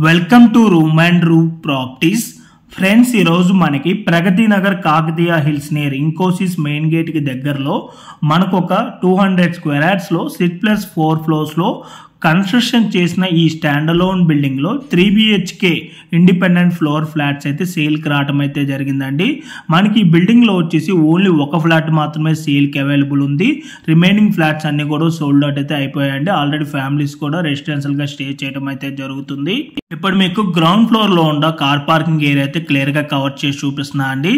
Welcome to room and room properties friends. ఈరోజు మనకి Pragathi Nagar Kakatiya Hills near Infosys main gate కి దగ్గరలో మనకు ఒక 200 స్క్వేర్ యార్డ్స్ లో 6+4 ఫ్లోర్స్ లో కన్స్ట్రక్షన్ చేసిన ఈ స్టాండ్ అలోన్ బిల్డింగ్ లో 3 BHK ఇండిపెండెంట్ ఫ్లోర్ ఫ్లాట్స్ అయితే సేల్ కి రావడం అయితే జరిగిందండి. మనకి ఈ బిల్డింగ్ లో వచ్చేసి ఓన్లీ ఒక ఫ్లాట్ మాత్రమే సేల్ కి అవైలబుల్ ఉంది. రిమైనింగ్ ఫ్లాట్స్ అన్ని కూడా సోల్డ్ అవుట్ అయితే అయిపోయాయండి. ఆల్రెడీ ఫ్యామిలీస్ కూడా రెసిడెన్షియల్ గా స్టే చేయడం అయితే జరుగుతుంది. ఇప్పుడు మీకు గ్రౌండ్ ఫ్లోర్ లో ఉన్న కార్ పార్కింగ్ ఏరియా అయితే క్లియర్ గా కవర్ చేసి చూపిస్తున్నా అండి.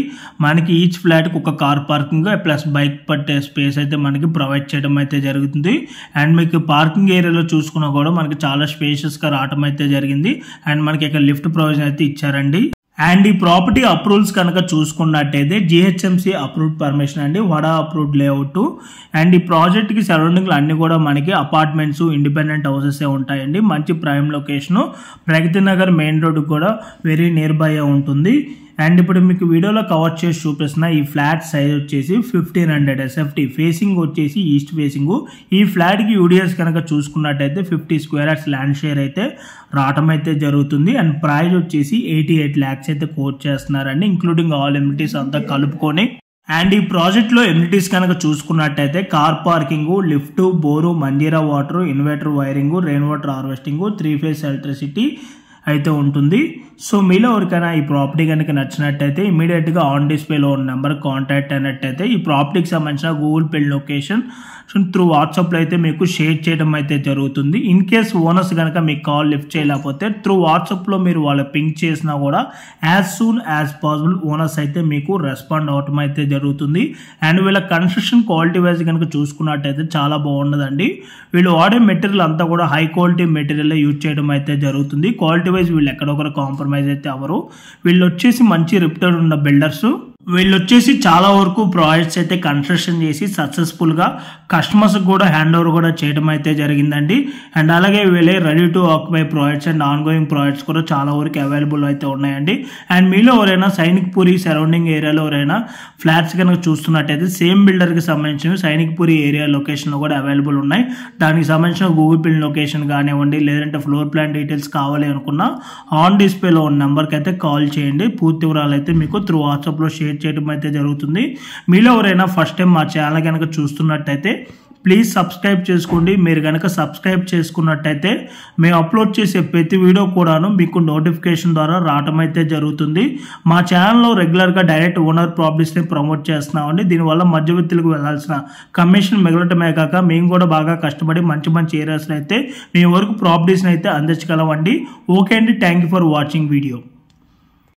మనకి ఈచ్ ఫ్లాట్ కి ఒక కార్ పార్కింగ్ ప్లస్ బైక్ పట్టే స్పేస్ అయితే మనకి ప్రొవైడ్ చేయడం అయితే జరుగుతుంది. అండ్ మీకు పార్కింగ్ ఏరియాలో చూసుకున్నా కూడా మనకి చాలా స్పేషియస్ గా రావడం అయితే జరిగింది. అండ్ మనకి ఇక్కడ లిఫ్ట్ ప్రొవిజన్ అయితే ఇచ్చారండి. అండ్ ఈ ప్రాపర్టీ అప్రూవల్స్ కనుక చూసుకున్నట్టయితే GHMC అప్రూవ్డ్ పర్మిషన్ అండి, వడా అప్రూవ్డ్ లేఅవుట్. అండ్ ఈ ప్రాజెక్ట్ కి సరౌండింగ్ అన్ని కూడా మనకి అపార్ట్మెంట్స్, ఇండిపెండెంట్ హౌసెస్ ఉంటాయండి. మంచి prime location, Pragathi Nagar main road కూడా వెరీ నియర్ బై ఉంటుంది. అండ్ ఇప్పుడు మీకు వీడియోలో కవర్ చేసి చూపిస్తున్న ఈ ఫ్లాట్ సైజ్ వచ్చేసి 1500 SFT, ఫేసింగ్ వచ్చేసి ఈస్ట్ ఫేసింగ్. ఈ ఫ్లాట్ కి UDS కనుక చూసుకున్నట్టయితే 50 స్క్వేర్ యార్డ్స్ ల్యాండ్ షేర్ అయితే రావటం అయితే జరుగుతుంది. అండ్ ప్రైస్ వచ్చేసి 88 lakhs అయితే కోట్ చేస్తున్నారండి, ఇంక్లూడింగ్ ఆల్ ఎమ్యూనిటీస్ అంతా కలుపుకొని. అండ్ ఈ ప్రాజెక్ట్ లో ఎమ్యూనిటీస్ కనుక చూసుకున్నట్టయితే car parking, lift, bore, Manjira water, inverter wiring, rain water harvesting, 3 phase electricity అయితే ఉంటుంది. సో మీలో ఎవరికైనా ఈ ప్రాపర్టీ కనుక నచ్చినట్టయితే ఇమీడియట్ గా ఆన్ డిస్ప్లేలో ఉన్న నెంబర్ కాంటాక్ట్ అయినట్టయితే ఈ ప్రాపర్టీకి సంబంధించిన Google pay location through WhatsApp లో అయితే మీకు షేర్ చేయడం అయితే జరుగుతుంది. ఇన్ కేస్ ఓనర్స్ కనుక మీకు కాల్ లిఫ్ట్ చేయలేకపోతే త్రూ వాట్సాప్ లో మీరు వాళ్ళ పింక్ చేసినా కూడా as soon as possible owners అయితే మీకు రెస్పాండ్ అవటం అయితే జరుగుతుంది. అండ్ వీళ్ళ కన్స్ట్రక్షన్ క్వాలిటీ వైజ్ కనుక చూసుకున్నట్టయితే చాలా బాగున్నదండి. వీళ్ళు వాడే మెటీరియల్ అంతా కూడా హై క్వాలిటీ మెటీరియల్ యూజ్ చేయడం అయితే జరుగుతుంది. క్వాలిటీ వైజ్ వీళ్ళు ఎక్కడొకరు కాంప్రమైజ్ అయితే అవరు. వీళ్ళు వచ్చేసి మంచి రిప్యూటెడ్ ఉన్న బిల్డర్స్. వీళ్ళు వచ్చేసి చాలా వరకు ప్రాజెక్ట్స్ అయితే కన్స్ట్రక్షన్ చేసి సక్సెస్ఫుల్ గా కస్టమర్స్ కూడా హ్యాండ్ ఓవర్ కూడా చేయడం అయితే జరిగిందండి. అండ్ అలాగే వీళ్ళే ready to occupy projects and on going projects కూడా చాలా వరకు అవైలబుల్ అయితే ఉన్నాయండి. అండ్ మీలో ఎవరైనా సైనిక్ పూరి సరౌండింగ్ ఏరియాలో ఎవరైనా ఫ్లాట్స్ కనుక చూస్తున్నట్టయితే సేమ్ బిల్డర్ కి సంబంధించిన సైనిక్ పూరి ఏరియా లొకేషన్ లో కూడా అవైలబుల్ ఉన్నాయి. దానికి సంబంధించిన గూగుల్ పే లొకేషన్ కానివ్వండి, లేదంటే ఫ్లోర్ ప్లాన్ డీటెయిల్స్ కావాలి అనుకున్నా ఆన్ డిస్ప్లేలో ఉన్న నెంబర్కి అయితే కాల్ చేయండి. పూర్తి వివరాలు అయితే మీకు త్రూ వాట్సాప్ లో షేర్ చేయడం అయితే జరుగుతుంది. మీలో ఎవరైనా ఫస్ట్ టైం మా ఛానల్ కనుక చూస్తున్నట్టయితే ప్లీజ్ సబ్స్క్రైబ్ చేసుకోండి. మీరు కనుక సబ్స్క్రైబ్ చేసుకున్నట్టయితే మేము అప్లోడ్ చేసే ప్రతి వీడియో కూడాను మీకు నోటిఫికేషన్ ద్వారా రావటం అయితే జరుగుతుంది. మా ఛానల్లో రెగ్యులర్గా డైరెక్ట్ ఓనర్ ప్రాపర్టీస్ని ప్రమోట్ చేస్తున్నామండి. దీనివల్ల మధ్యవర్తులకు వెళ్ళాల్సిన కమిషన్ మిగలటమే కాక మేము కూడా బాగా కష్టపడి మంచి మంచి ఏరియాస్లో అయితే మీ వరకు ప్రాపర్టీస్ని అయితే అందించగలమండి. ఓకే అండి, thank you for watching video.